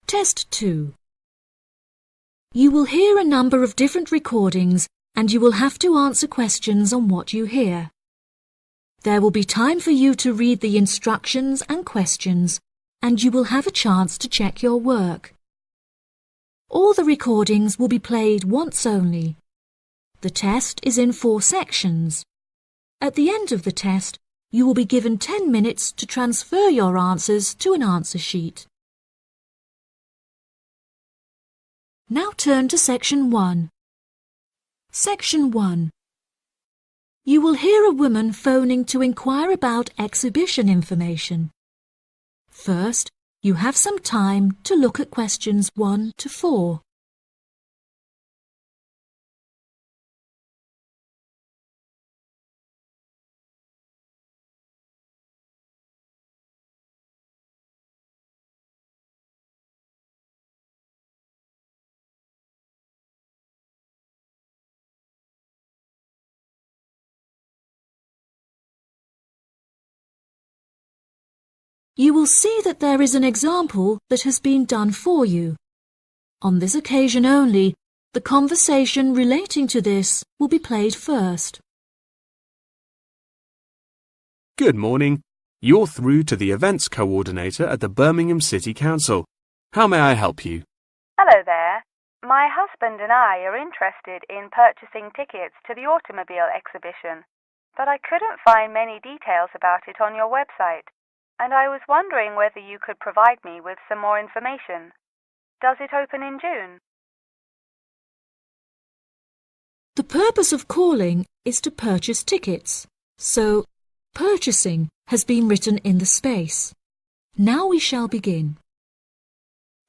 Test 2. You will hear a number of different recordings and you will have to answer questions on what you hear. There will be time for you to read the instructions and questions, and you will have a chance to check your work. All the recordings will be played once only. The test is in 4 sections. At the end of the test, you will be given 10 minutes to transfer your answers to an answer sheet. Now turn to Section 1. Section 1. You will hear a woman phoning to inquire about exhibition information. First, you have some time to look at questions 1 to 4. You will see that there is an example that has been done for you. On this occasion only, the conversation relating to this will be played first. Good morning. You're through to the events coordinator at the Birmingham City Council. How may I help you? Hello there. My husband and I are interested in purchasing tickets to the automobile exhibition, but I couldn't find many details about it on your website. And I was wondering whether you could provide me with some more information. Does it open in June? The purpose of calling is to purchase tickets, so purchasing has been written in the space. Now we shall begin.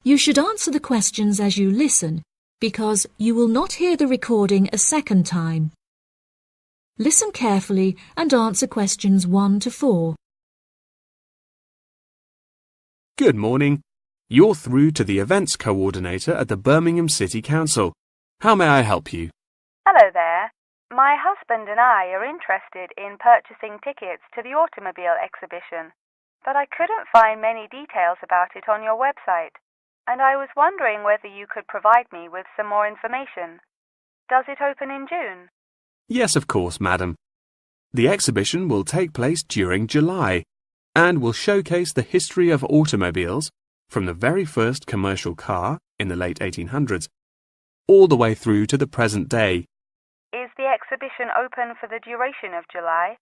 You should answer the questions as you listen, because you will not hear the recording a second time. Listen carefully and answer questions 1 to 4. Good morning. You're through to the events coordinator at the Birmingham City Council. How may I help you? Hello there. My husband and I are interested in purchasing tickets to the automobile exhibition, but I couldn't find many details about it on your website, and I was wondering whether you could provide me with some more information. Does it open in June? Yes, of course, madam. The exhibition will take place during July and will showcase the history of automobiles from the very first commercial car in the late 1800s all the way through to the present day. Is the exhibition open for the duration of July?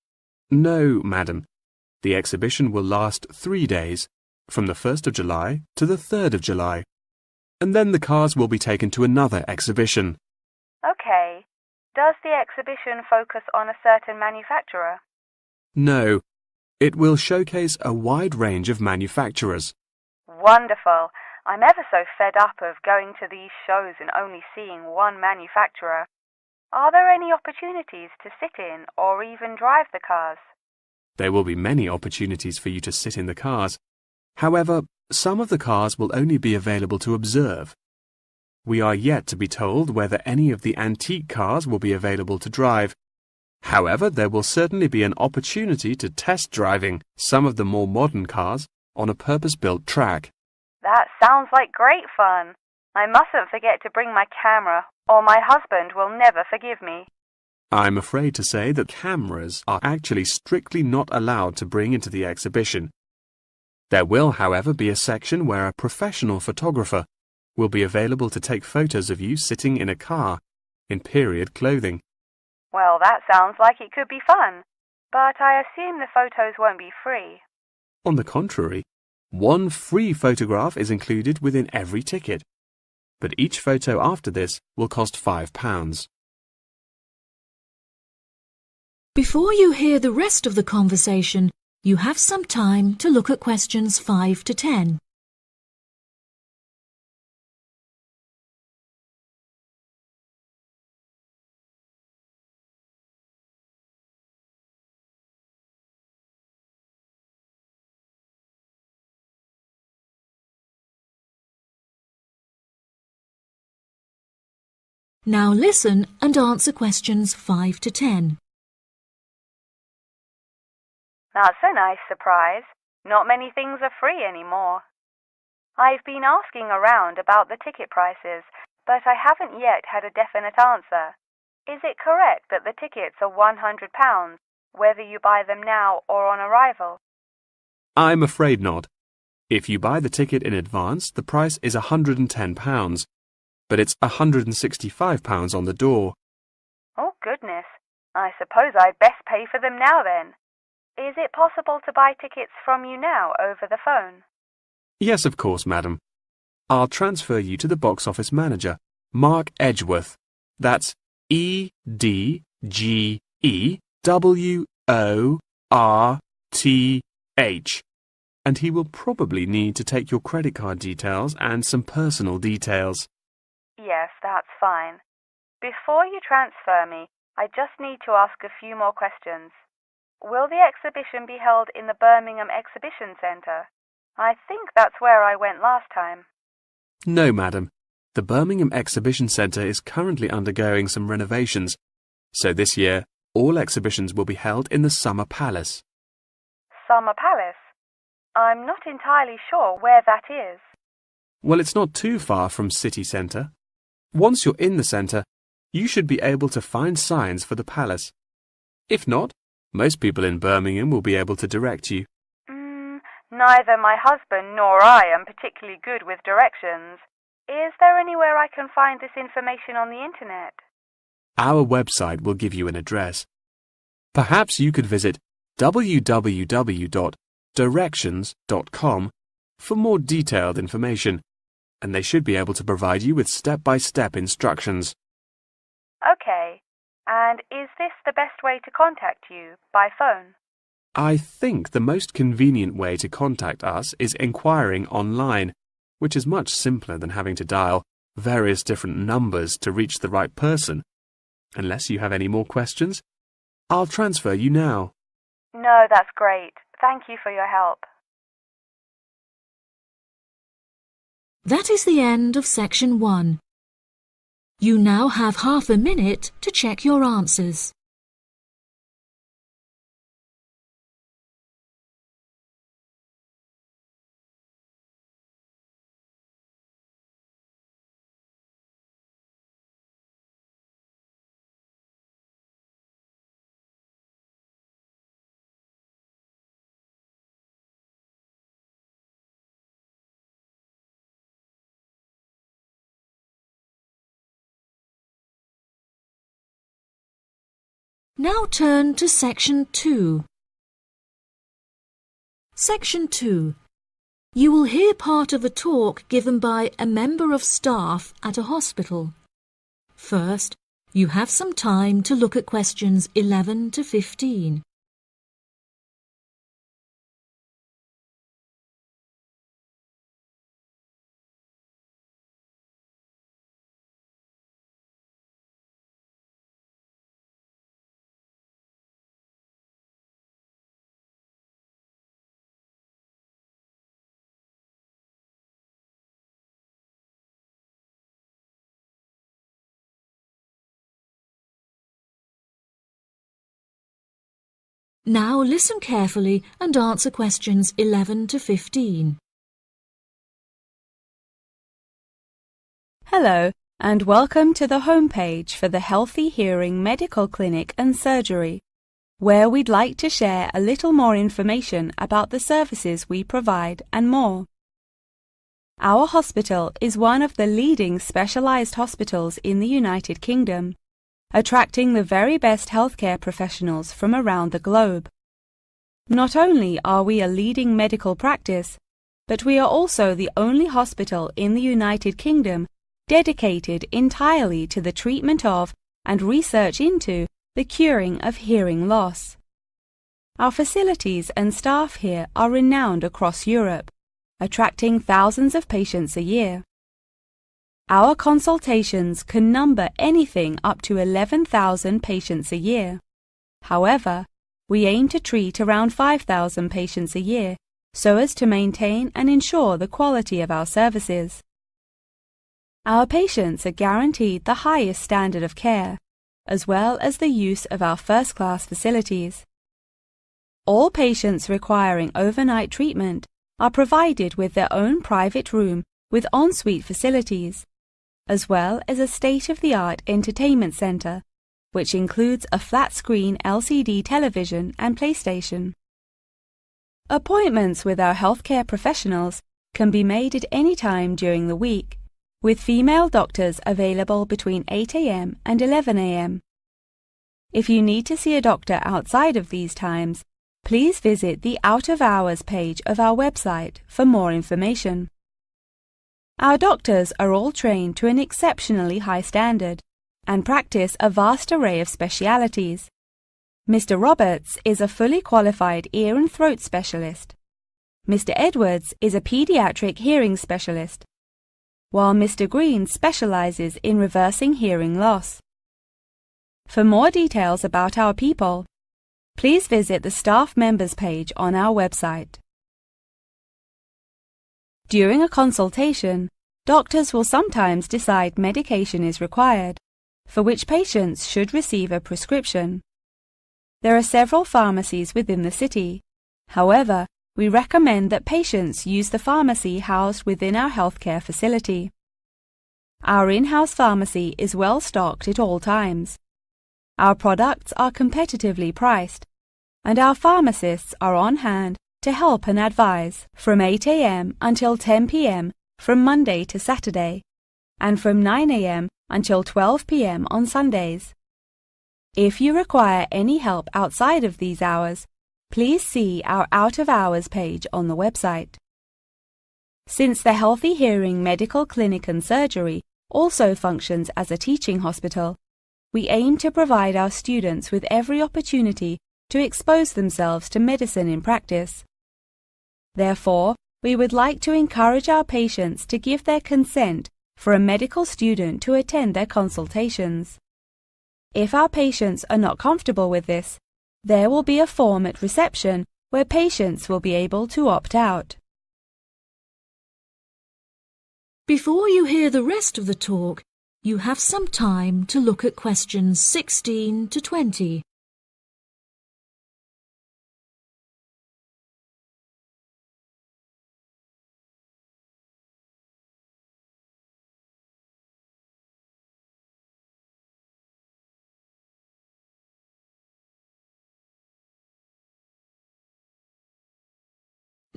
No, madam. The exhibition will last 3 days, from the 1st of July to the 3rd of July, and then the cars will be taken to another exhibition. Okay. Does the exhibition focus on a certain manufacturer? No. It will showcase a wide range of manufacturers. Wonderful. I'm ever so fed up of going to these shows and only seeing one manufacturer. Are there any opportunities to sit in or even drive the cars? There will be many opportunities for you to sit in the cars. However, some of the cars will only be available to observe. We are yet to be told whether any of the antique cars will be available to drive. However, there will certainly be an opportunity to test driving some of the more modern cars on a purpose-built track. That sounds like great fun. I mustn't forget to bring my camera, or my husband will never forgive me. I'm afraid to say that cameras are actually strictly not allowed to bring into the exhibition. There will, however, be a section where a professional photographer will be available to take photos of you sitting in a car in period clothing. Well, that sounds like it could be fun, but I assume the photos won't be free. On the contrary, one free photograph is included within every ticket, but each photo after this will cost £5. Before you hear the rest of the conversation, you have some time to look at questions 5 to 10. Now listen and answer questions 5 to 10. That's a nice surprise. Not many things are free anymore. I've been asking around about the ticket prices, but I haven't yet had a definite answer. Is it correct that the tickets are £100, whether you buy them now or on arrival? I'm afraid not. If you buy the ticket in advance, the price is £110, but it's £165 on the door. Oh, goodness. I suppose I'd best pay for them now then. Is it possible to buy tickets from you now over the phone? Yes, of course, madam. I'll transfer you to the box office manager, Mark Edgeworth. That's EDGEWORTH. And he will probably need to take your credit card details and some personal details. Yes, that's fine. Before you transfer me, I just need to ask a few more questions. Will the exhibition be held in the Birmingham Exhibition Centre? I think that's where I went last time. No, madam. The Birmingham Exhibition Centre is currently undergoing some renovations, so this year all exhibitions will be held in the Summer Palace. Summer Palace? I'm not entirely sure where that is. Well, it's not too far from City Centre. Once you're in the centre, you should be able to find signs for the palace. If not, most people in Birmingham will be able to direct you. Neither my husband nor I am particularly good with directions. Is there anywhere I can find this information on the internet? Our website will give you an address. Perhaps you could visit www.directions.com for more detailed information, and they should be able to provide you with step-by-step instructions. Okay. And is this the best way to contact you, by phone? I think the most convenient way to contact us is inquiring online, which is much simpler than having to dial various different numbers to reach the right person. Unless you have any more questions, I'll transfer you now. No, that's great. Thank you for your help. That is the end of section 1. You now have half a minute to check your answers. Now turn to section 2. Section 2. You will hear part of a talk given by a member of staff at a hospital. First, you have some time to look at questions 11 to 15. Now listen carefully and answer questions 11 to 15. Hello, and welcome to the homepage for the Healthy Hearing Medical Clinic and Surgery, where we'd like to share a little more information about the services we provide and more. Our hospital is one of the leading specialised hospitals in the United Kingdom, attracting the very best healthcare professionals from around the globe. Not only are we a leading medical practice, but we are also the only hospital in the United Kingdom dedicated entirely to the treatment of and research into the curing of hearing loss. Our facilities and staff here are renowned across Europe, attracting thousands of patients a year. Our consultations can number anything up to 11,000 patients a year. However, we aim to treat around 5,000 patients a year so as to maintain and ensure the quality of our services. Our patients are guaranteed the highest standard of care, as well as the use of our first-class facilities. All patients requiring overnight treatment are provided with their own private room with ensuite facilities, as well as a state-of-the-art entertainment center, which includes a flat-screen LCD television and PlayStation. Appointments with our healthcare professionals can be made at any time during the week, with female doctors available between 8 a.m. and 11 a.m. If you need to see a doctor outside of these times, please visit the Out of Hours page of our website for more information. Our doctors are all trained to an exceptionally high standard and practice a vast array of specialities. Mr. Roberts is a fully qualified ear and throat specialist. Mr. Edwards is a pediatric hearing specialist, while Mr. Green specializes in reversing hearing loss. For more details about our people, please visit the staff members page on our website. During a consultation, doctors will sometimes decide medication is required, for which patients should receive a prescription. There are several pharmacies within the city. However, we recommend that patients use the pharmacy housed within our healthcare facility. Our in-house pharmacy is well stocked at all times. Our products are competitively priced, and our pharmacists are on hand to help and advise from 8 a.m. until 10 p.m. from Monday to Saturday, and from 9 a.m. until 12 p.m. on Sundays. If you require any help outside of these hours, please see our Out of Hours page on the website. Since the Healthy Hearing Medical Clinic and Surgery also functions as a teaching hospital, we aim to provide our students with every opportunity to expose themselves to medicine in practice. Therefore, we would like to encourage our patients to give their consent for a medical student to attend their consultations. If our patients are not comfortable with this, there will be a form at reception where patients will be able to opt out. Before you hear the rest of the talk, you have some time to look at questions 16 to 20.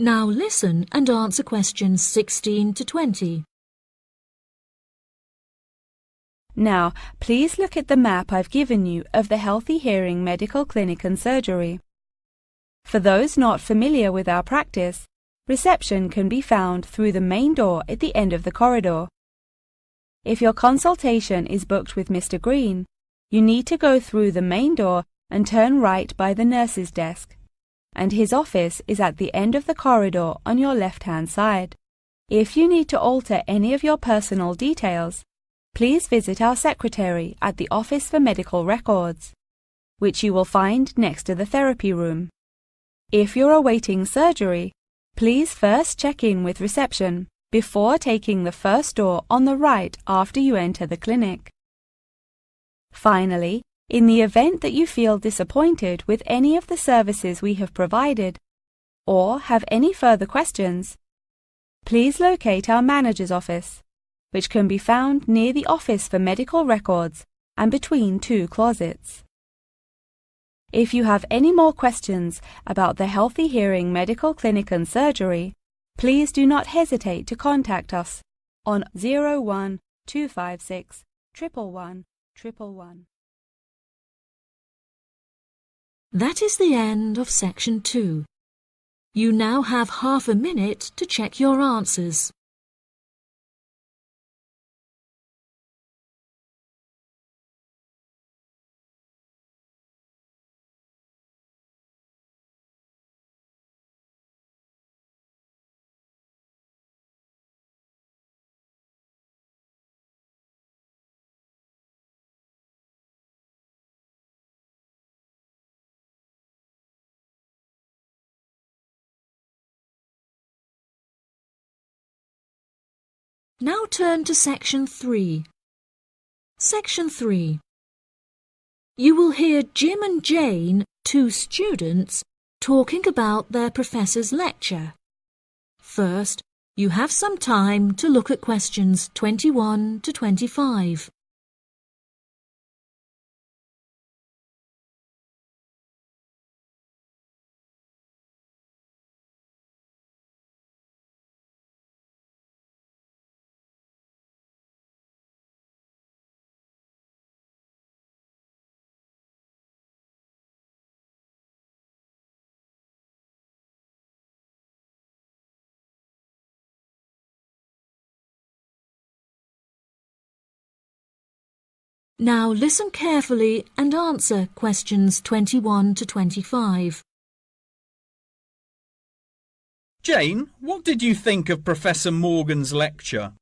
Now listen and answer questions 16 to 20. Now, please look at the map I've given you of the Healthy Hearing Medical Clinic and Surgery. For those not familiar with our practice, reception can be found through the main door at the end of the corridor. If your consultation is booked with Mr. Green, you need to go through the main door and turn right by the nurse's desk, and his office is at the end of the corridor on your left-hand side. If you need to alter any of your personal details, please visit our secretary at the Office for Medical Records, which you will find next to the therapy room. If you're awaiting surgery, please first check in with reception before taking the first door on the right after you enter the clinic. Finally, in the event that you feel disappointed with any of the services we have provided, or have any further questions, please locate our manager's office, which can be found near the Office for Medical Records and between two closets. If you have any more questions about the Healthy Hearing Medical Clinic and Surgery, please do not hesitate to contact us on 01 256 111 111. That is the end of section 2. You now have half a minute to check your answers. Now turn to section 3. Section 3. You will hear Jim and Jane, two students, talking about their professor's lecture. First, you have some time to look at questions 21 to 25. Now listen carefully and answer questions 21 to 25. Jane, what did you think of Professor Morgan's lecture?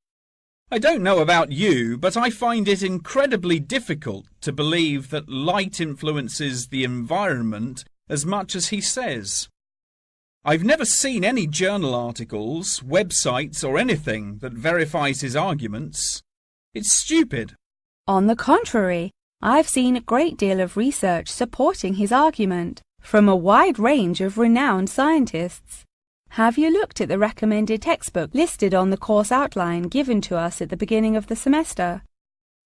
I don't know about you, but I find it incredibly difficult to believe that light influences the environment as much as he says. I've never seen any journal articles, websites or anything that verifies his arguments. It's stupid. On the contrary, I've seen a great deal of research supporting his argument from a wide range of renowned scientists. Have you looked at the recommended textbook listed on the course outline given to us at the beginning of the semester?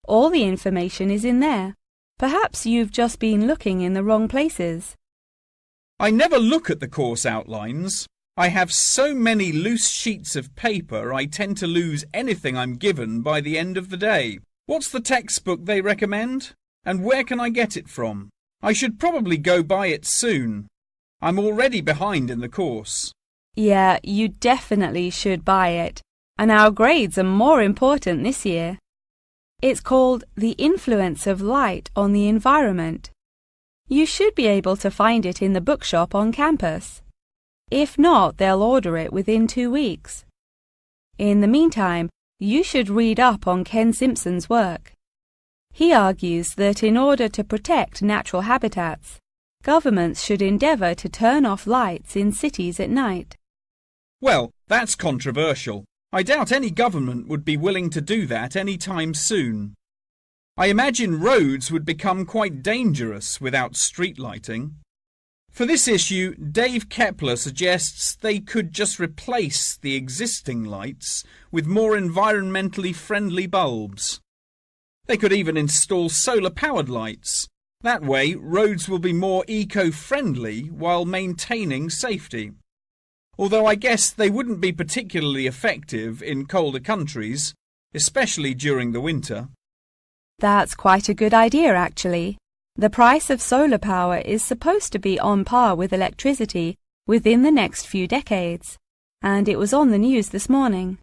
All the information is in there. Perhaps you've just been looking in the wrong places. I never look at the course outlines. I have so many loose sheets of paper I tend to lose anything I'm given by the end of the day. What's the textbook they recommend? And where can I get it from? I should probably go buy it soon. I'm already behind in the course. Yeah, you definitely should buy it. And our grades are more important this year. It's called The Influence of Light on the Environment. You should be able to find it in the bookshop on campus. If not, they'll order it within 2 weeks. In the meantime, you should read up on Ken Simpson's work. He argues that in order to protect natural habitats, governments should endeavour to turn off lights in cities at night. Well, that's controversial. I doubt any government would be willing to do that any time soon. I imagine roads would become quite dangerous without street lighting. For this issue, Dave Kepler suggests they could just replace the existing lights with more environmentally friendly bulbs. They could even install solar-powered lights. That way, roads will be more eco-friendly while maintaining safety. Although I guess they wouldn't be particularly effective in colder countries, especially during the winter. That's quite a good idea, actually. The price of solar power is supposed to be on par with electricity within the next few decades, and it was on the news this morning.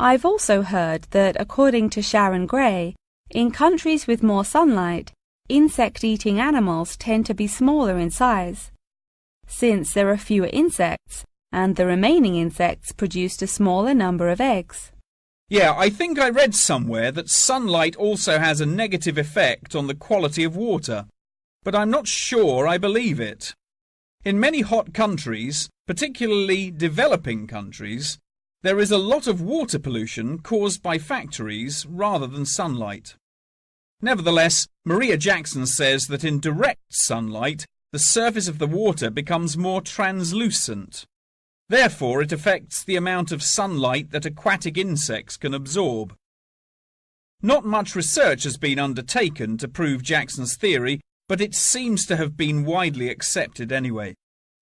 I've also heard that, according to Sharon Gray, in countries with more sunlight, insect-eating animals tend to be smaller in size. Since there are fewer insects, and the remaining insects produced a smaller number of eggs. Yeah, I think I read somewhere that sunlight also has a negative effect on the quality of water, but I'm not sure I believe it. In many hot countries, particularly developing countries, there is a lot of water pollution caused by factories rather than sunlight. Nevertheless, Maria Jackson says that in direct sunlight, the surface of the water becomes more translucent. Therefore, it affects the amount of sunlight that aquatic insects can absorb. Not much research has been undertaken to prove Jackson's theory, but it seems to have been widely accepted anyway.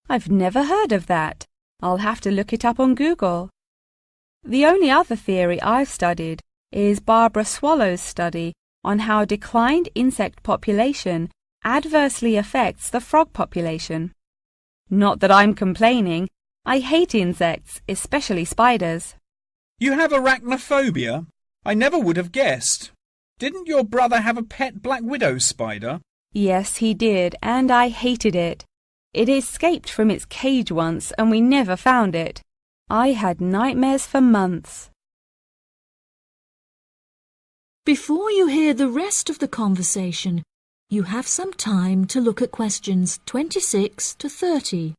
I've never heard of that. I'll have to look it up on Google. The only other theory I've studied is Barbara Swallow's study on how declined insect population adversely affects the frog population. Not that I'm complaining. I hate insects, especially spiders. You have arachnophobia? I never would have guessed. Didn't your brother have a pet black widow spider? Yes, he did, and I hated it. It escaped from its cage once, and we never found it. I had nightmares for months. Before you hear the rest of the conversation, you have some time to look at questions 26 to 30.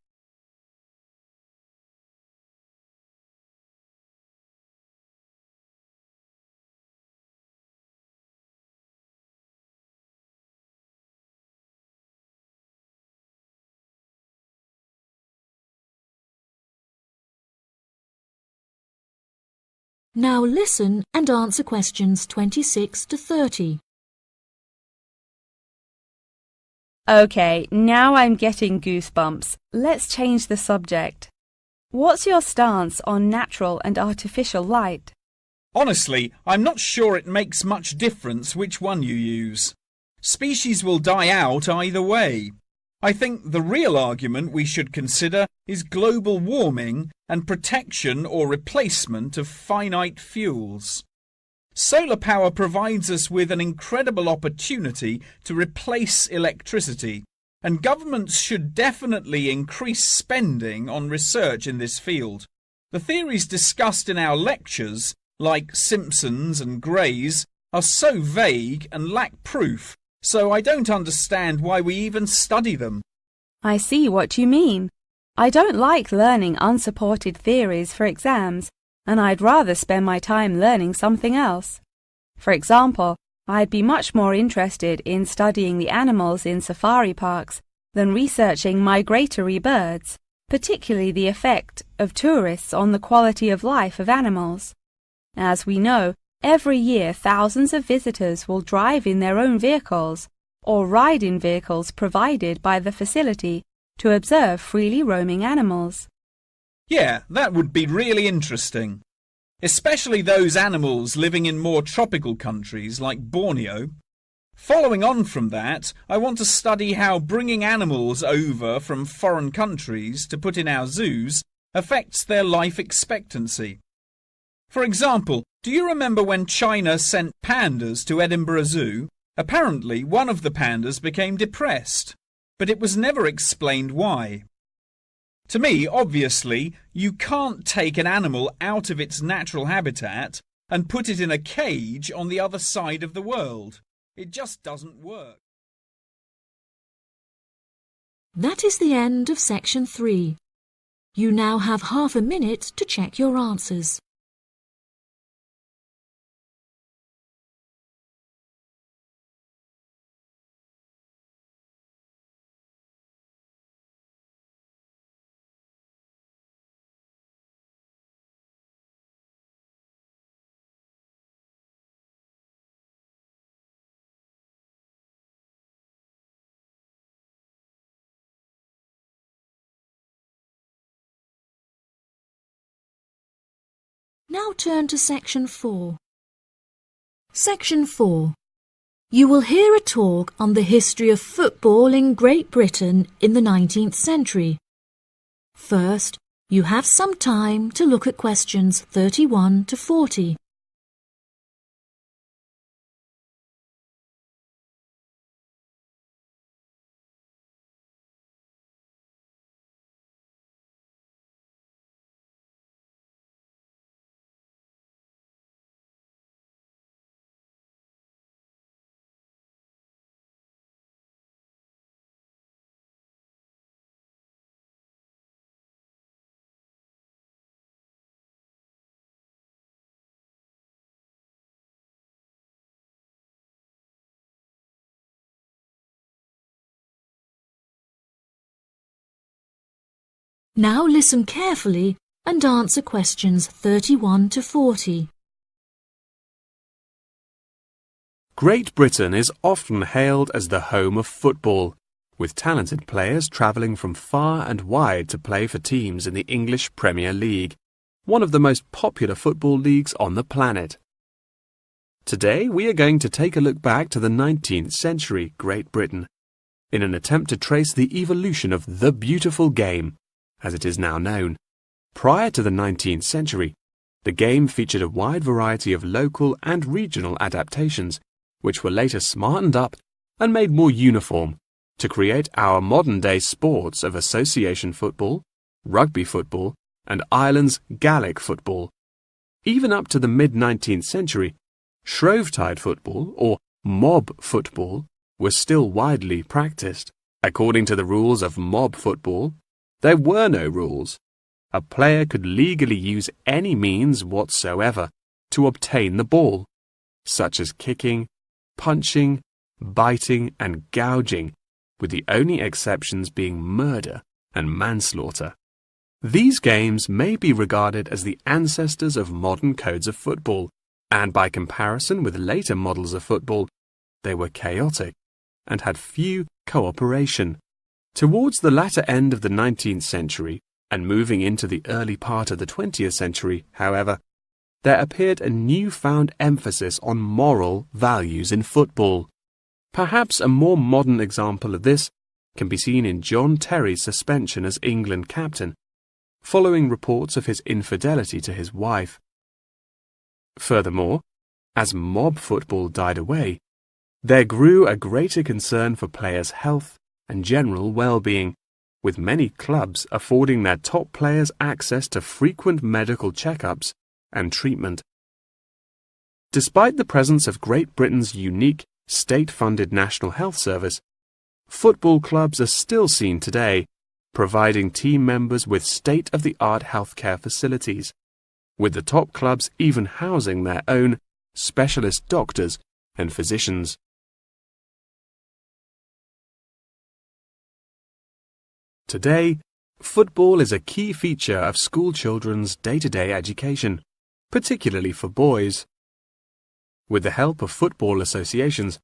Now listen and answer questions 26 to 30. Okay, now I'm getting goosebumps. Let's change the subject. What's your stance on natural and artificial light? Honestly, I'm not sure it makes much difference which one you use. Species will die out either way. I think the real argument we should consider is global warming and protection or replacement of finite fuels. Solar power provides us with an incredible opportunity to replace electricity, and governments should definitely increase spending on research in this field. The theories discussed in our lectures, like Simpson's and Gray's, are so vague and lack proof, so I don't understand why we even study them. I see what you mean. I don't like learning unsupported theories for exams, and I'd rather spend my time learning something else. For example, I'd be much more interested in studying the animals in safari parks than researching migratory birds, particularly the effect of tourists on the quality of life of animals. As we know, every year thousands of visitors will drive in their own vehicles or ride in vehicles provided by the facility to observe freely roaming animals. Yeah, that would be really interesting. Especially those animals living in more tropical countries like Borneo. Following on from that, I want to study how bringing animals over from foreign countries to put in our zoos affects their life expectancy. For example, do you remember when China sent pandas to Edinburgh Zoo? Apparently, one of the pandas became depressed, but it was never explained why. To me, obviously, you can't take an animal out of its natural habitat and put it in a cage on the other side of the world. It just doesn't work. That is the end of section 3. You now have half a minute to check your answers. Now turn to section 4. Section 4. You will hear a talk on the history of football in Great Britain in the 19th century. First, you have some time to look at questions 31 to 40. Now listen carefully and answer questions 31 to 40. Great Britain is often hailed as the home of football, with talented players travelling from far and wide to play for teams in the English Premier League, one of the most popular football leagues on the planet. Today we are going to take a look back to the 19th century Great Britain, in an attempt to trace the evolution of the beautiful game, as it is now known. Prior to the 19th century, the game featured a wide variety of local and regional adaptations, which were later smartened up and made more uniform to create our modern-day sports of association football, rugby football, and Ireland's Gaelic football. Even up to the mid-19th century, Shrovetide football, or mob football, was still widely practiced. According to the rules of mob football, there were no rules. A player could legally use any means whatsoever to obtain the ball, such as kicking, punching, biting, and gouging, with the only exceptions being murder and manslaughter. These games may be regarded as the ancestors of modern codes of football, and by comparison with later models of football, they were chaotic and had few cooperation. Towards the latter end of the 19th century and moving into the early part of the 20th century, however, there appeared a newfound emphasis on moral values in football. Perhaps a more modern example of this can be seen in John Terry's suspension as England captain, following reports of his infidelity to his wife. Furthermore, as mob football died away, there grew a greater concern for players' health and general well-being, with many clubs affording their top players access to frequent medical checkups and treatment. Despite the presence of Great Britain's unique state-funded National Health Service, football clubs are still seen today providing team members with state-of-the-art healthcare facilities, with the top clubs even housing their own specialist doctors and physicians. Today, football is a key feature of school children's day-to-day education, particularly for boys. With the help of football associations,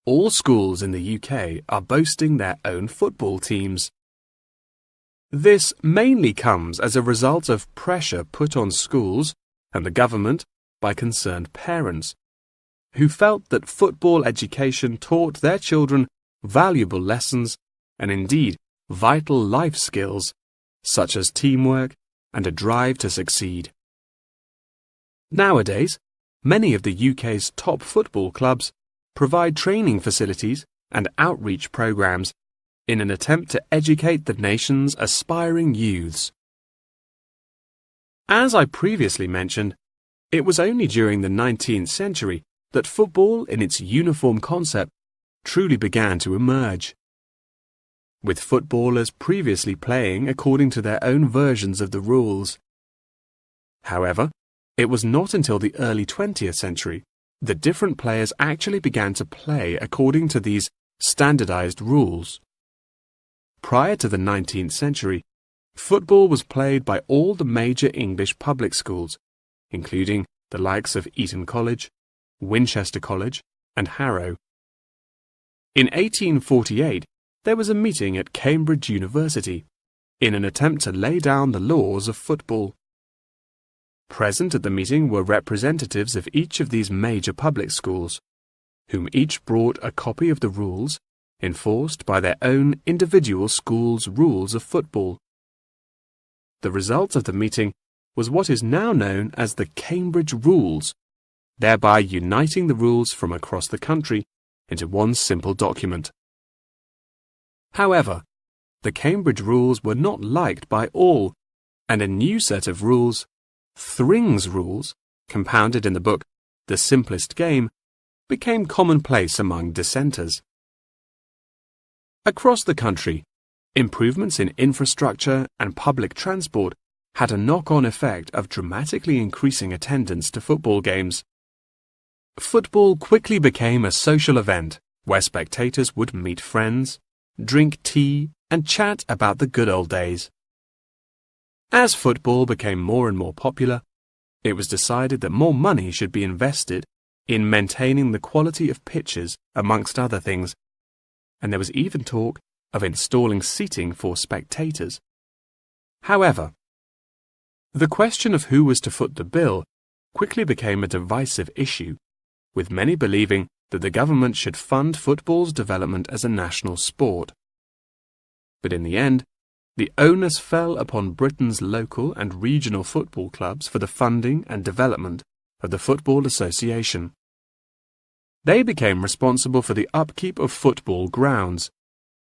all schools in the UK are boasting their own football teams. This mainly comes as a result of pressure put on schools and the government by concerned parents, who felt that football education taught their children valuable lessons and indeed vital life skills, such as teamwork and a drive to succeed. Nowadays, many of the UK's top football clubs provide training facilities and outreach programs in an attempt to educate the nation's aspiring youths. As I previously mentioned, it was only during the 19th century that football in its uniform concept truly began to emerge, with footballers previously playing according to their own versions of the rules. However, it was not until the early 20th century that different players actually began to play according to these standardized rules. Prior to the 19th century, football was played by all the major English public schools, including the likes of Eton College, Winchester College, and Harrow. In 1848, there was a meeting at Cambridge University in an attempt to lay down the laws of football. Present at the meeting were representatives of each of these major public schools, whom each brought a copy of the rules enforced by their own individual school's rules of football. The result of the meeting was what is now known as the Cambridge Rules, thereby uniting the rules from across the country into one simple document. However, the Cambridge Rules were not liked by all, and a new set of rules, Thring's Rules, compounded in the book The Simplest Game, became commonplace among dissenters. Across the country, improvements in infrastructure and public transport had a knock-on effect of dramatically increasing attendance to football games. Football quickly became a social event where spectators would meet friends, drink tea, and chat about the good old days. As football became more and more popular, it was decided that more money should be invested in maintaining the quality of pitches, amongst other things, and there was even talk of installing seating for spectators. However, the question of who was to foot the bill quickly became a divisive issue, with many believing that the government should fund football's development as a national sport. But in the end, the onus fell upon Britain's local and regional football clubs for the funding and development of the Football Association. They became responsible for the upkeep of football grounds,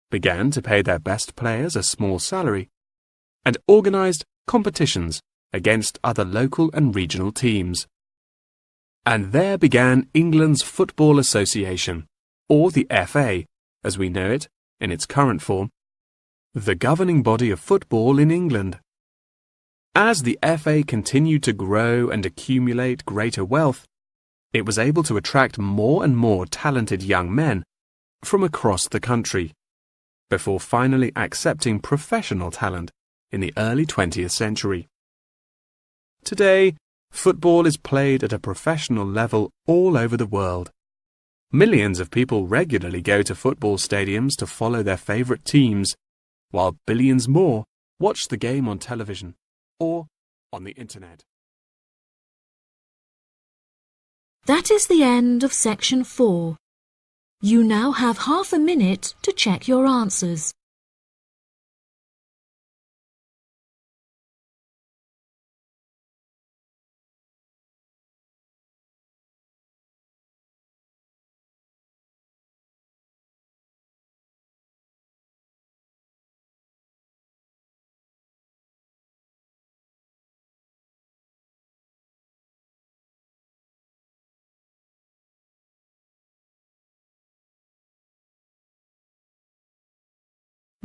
began to pay their best players a small salary, and organised competitions against other local and regional teams. And there began England's Football Association, or the FA, as we know it in its current form, the governing body of football in England. As the FA continued to grow and accumulate greater wealth, it was able to attract more and more talented young men from across the country, before finally accepting professional talent in the early 20th century. Today, football is played at a professional level all over the world. Millions of people regularly go to football stadiums to follow their favourite teams, while billions more watch the game on television or on the internet. That is the end of section 4. You now have half a minute to check your answers.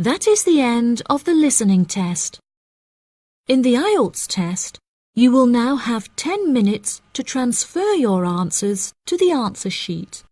That is the end of the listening test. In the IELTS test, you will now have 10 minutes to transfer your answers to the answer sheet.